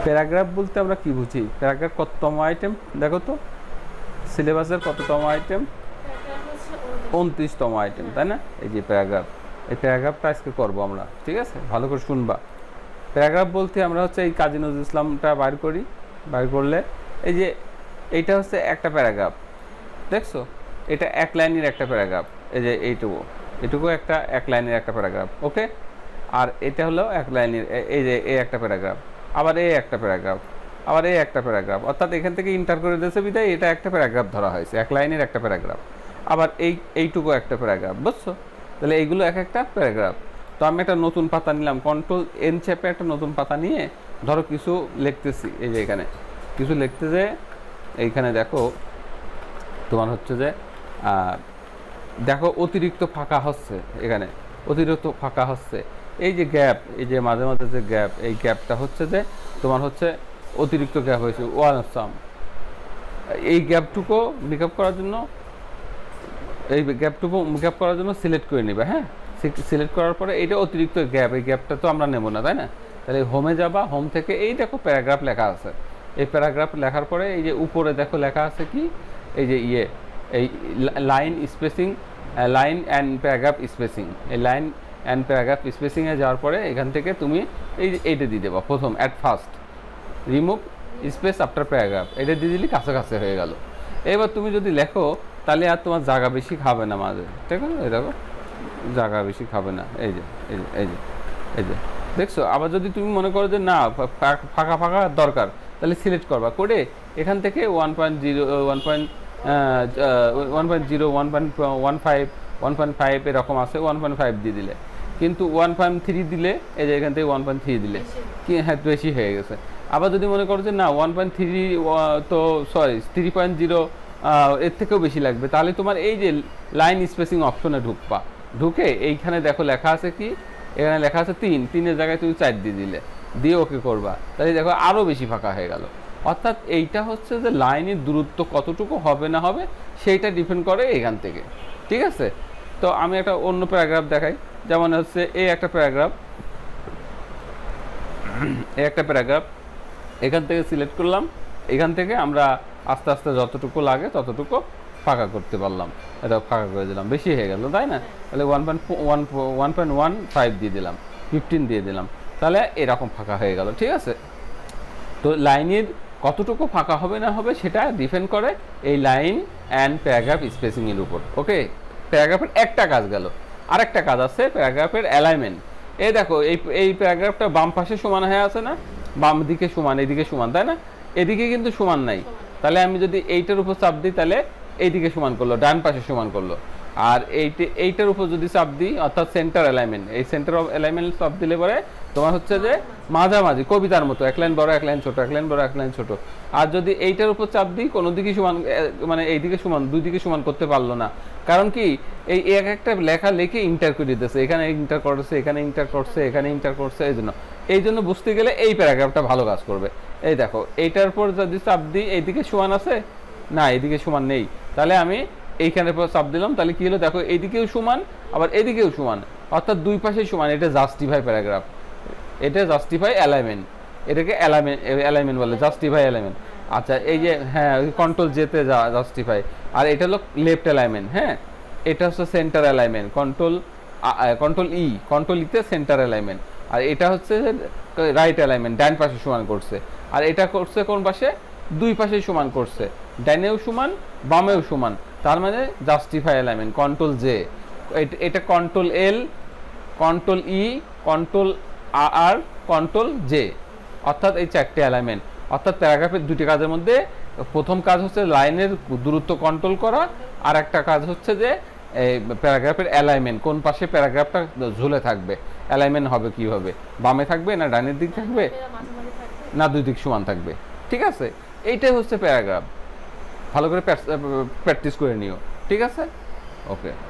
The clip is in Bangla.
প্যারাগ্রাফ বলতে আমরা কি বুঝি? প্যারাগ্রাফ কততম আইটেম দেখো তো, সিলেবাসের কততম আইটেম? 29তম আইটেম, তাই না? এই যে প্যারাগ্রাফ, এই প্যারাগ্রাফটা আজকে করবো আমরা, ঠিক আছে? ভালো করে শুনবা। প্যারাগ্রাফ বলতে আমরা হচ্ছে এই কাজী নজরুল ইসলামটা বাইর করি, বাইর করলে এই যে এইটা হচ্ছে একটা প্যারাগ্রাফ, দেখছো? এটা এক লাইনের একটা প্যারাগ্রাফ, এই যে এইটুকু একটা এক লাইনের একটা প্যারাগ্রাফ, ওকে? আর এটা হলো এক লাইনের, এই যে এই একটা প্যারাগ্রাফ, আবার এই একটা প্যারাগ্রাফ, আবার এই একটা প্যারাগ্রাফ, অর্থাৎ এখান থেকে ইন্টার করে দিয়েছে বিধায় এটা একটা প্যারাগ্রাফ ধরা হয়েছে, এক লাইনের একটা প্যারাগ্রাফ। আবার এইটুকু একটা প্যারাগ্রাফ, বুঝছো? তাহলে এইগুলো এক একটা প্যারাগ্রাফ। তো আমি একটা নতুন পাতা নিলাম, কন্ট্রোল এন চেপে একটা নতুন পাতা নিয়ে ধরো কিছু লিখতেছি, এই যে এখানে কিছু লিখতে যে এইখানে দেখো তোমার হচ্ছে যে দেখো অতিরিক্ত ফাঁকা হচ্ছে, এখানে অতিরিক্ত ফাঁকা হচ্ছে, এই যে গ্যাপ, এই যে মাঝে মাঝে যে গ্যাপ, এই গ্যাপটা হচ্ছে যে তোমার হচ্ছে অতিরিক্ত গ্যাপ হয়েছে ওয়ান সাম। এই গ্যাপটুকু মেকআপ করার জন্য, এই গ্যাপটুকু মেকআপ করার জন্য সিলেক্ট করে নিবে, হ্যাঁ? সিলেক্ট করার পরে এইটা অতিরিক্ত গ্যাপ, এই গ্যাপটা তো আমরা নেব না, তাই না? তাহলে হোমে যাবা, হোম থেকে এই দেখো প্যারাগ্রাফ লেখা আছে, এই প্যারাগ্রাফ লেখার পরে এই যে উপরে দেখো লেখা আছে কি, এই যে এই line spacing, line and paragraph spacing, এই লাইন অ্যান্ড প্যারাগ্রাফ স্পেসিংয়ে যাওয়ার পরে এখান থেকে তুমি এইটা দিয়ে দেবা প্রথম, at first remove space after paragraph, এটা দিয়ে দিলে কাছাকাছি হয়ে গেল। এবার তুমি যদি লেখো তাহলে আর তোমার জায়গা বেশি খাবে না মাঝে, ঠিক আছে? এই দেখো জায়গা বেশি খাবে না, এই যে এই যে এই যে এই যে দেখছো? আবার যদি তুমি মনে করো যে না ফাঁকা ফাঁকা দরকার, তাহলে সিলেক্ট করবা, করে এখান থেকে 1.0 1.15 এরকম আছে, 1.5 দিয়ে দিলে, কিন্তু 1.3 দিলে এই যে এখান থেকে 1.3 দিলে কি, হ্যাঁ বেশি হয়ে গেছে। আবার যদি মনে করো যে না 1.3 তো সরি 3.0 এর থেকেও বেশি লাগবে, তাহলে তোমার এই যে লাইন স্পেসিং অপশনে ঢুকবা, ঢুকে এইখানে দেখো লেখা আছে কি, এখানে লেখা আছে 3-এর জায়গায় তুমি 4 দিয়ে দিলে, দিয়ে ওকে করবা, তাহলে দেখো আরও বেশি ফাঁকা হয়ে গেল। অর্থাৎ এইটা হচ্ছে যে লাইনের দূরত্ব কতটুকু হবে না হবে সেইটা ডিপেন্ড করে এখান থেকে, ঠিক আছে? তো আমি একটা অন্য প্যারাগ্রাফ দেখাই, যেমন হচ্ছে এই একটা প্যারাগ্রাফ, এই একটা প্যারাগ্রাফ এখান থেকে সিলেক্ট করলাম, এখান থেকে আমরা আস্তে আস্তে যতটুকু লাগে ততটুকু ফাঁকা করতে পারলাম, এটা ফাঁকা করে দিলাম, বেশি হয়ে গেল তাই না? তাহলে 1.15 দিয়ে দিলাম, 15 দিয়ে দিলাম, তাহলে এরকম ফাঁকা হয়ে গেল, ঠিক আছে? তো লাইনের কতটুকু ফাঁকা হবে না হবে সেটা ডিপেন্ড করে এই লাইন অ্যান্ড প্যারাগ্রাফ স্পেসিংয়ের উপর, ওকে? প্যারাগ্রাফের একটা কাজ গেল, আরেকটা কাজ আছে প্যারাগ্রাফের অ্যালাইনমেন্ট। এই দেখো এই প্যারাগ্রাফটা বাম পাশে সমান হয়ে আছে না, বাম দিকে সমান, এদিকে সমান, তাই না? এদিকে কিন্তু সমান নাই, তাহলে আমি যদি এইটার উপর চাপ দিই তাহলে এইদিকে সমান করলো, ডান পাশে সমান করলো। আর এইটার উপর যদি চাপ দিই, অর্থাৎ সেন্টার অ্যালাইনমেন্ট, এই সেন্টার অফ অ্যালাইনমেন্ট চাপ দিলে পরে তোমার হচ্ছে যে মাঝামাঝি কবিতার মতো এক লাইন বড় এক লাইন ছোট, এক লাইন বড় এক লাইন ছোট। আর যদি এইটার উপর চাপ দিই কোনো দিকে সমান, মানে এইদিকে সমান, দুই দিকে সমান করতে পারলো না, কারণ কি এই এক একটা লেখা লিখে ইন্টার করে দিতেছে, এখানে ইন্টার করছে, এখানে ইন্টার করছে, এখানে ইন্টার করছে, এই জন্য বুঝতে গেলে এই প্যারাগ্রাফটা ভালো কাজ করবে। এই দেখো এইটার উপর যদি চাপ দিই এইদিকে সমান আছে না, এইদিকে সমান নেই, তাহলে আমি এইখানের পর চাপ দিলাম, তাহলে কি হলো দেখো এইদিকেও সমান আবার এদিকেও সমান, অর্থাৎ দুই পাশেই সমান, এটা জাস্টিফাই প্যারাগ্রাফ, এটা জাস্টিফাই অ্যালাইনমেন্ট, এটাকে অ্যালাইনমেন্ট বলে, জাস্টিফাই অ্যালাইনমেন্ট। আচ্ছা এই যে হ্যাঁ কন্ট্রোল জেতে জাস্টিফাই, আর এটা হলো লেফট অ্যালাইনমেন্ট, হ্যাঁ এটা হচ্ছে সেন্টার অ্যালাইনমেন্ট, কন্ট্রোল ইতে সেন্টার অ্যালাইনমেন্ট, আর এটা হচ্ছে রাইট অ্যালাইনমেন্ট, ডান পাশে সমান করছে, আর এটা করছে কোন পাশে, দুই পাশে সমান করছে, ডানেও সমান বামেও সমান, তার মানে জাস্টিফাই অ্যালাইনমেন্ট, কন্ট্রোল জে। এটা control L, control E, control R, control J, অর্থাৎ এই 4টে অ্যালাইনমেন্ট। অর্থাৎ প্যারাগ্রাফের দুটি কাজের মধ্যে প্রথম কাজ হচ্ছে লাইনের দূরত্ব কন্ট্রোল করা, আর একটা কাজ হচ্ছে যে এই প্যারাগ্রাফের অ্যালাইনমেন্ট, কোন পাশে প্যারাগ্রাফটা ঝুলে থাকবে, অ্যালাইনমেন্ট হবে কীভাবে, বামে থাকবে না ডানের দিক থাকবে না দুই দিক সমান থাকবে, ঠিক আছে? এইটাই হচ্ছে প্যারাগ্রাফ, ভালো করে প্র্যাকটিস করে নিও, ঠিক আছে? ওকে।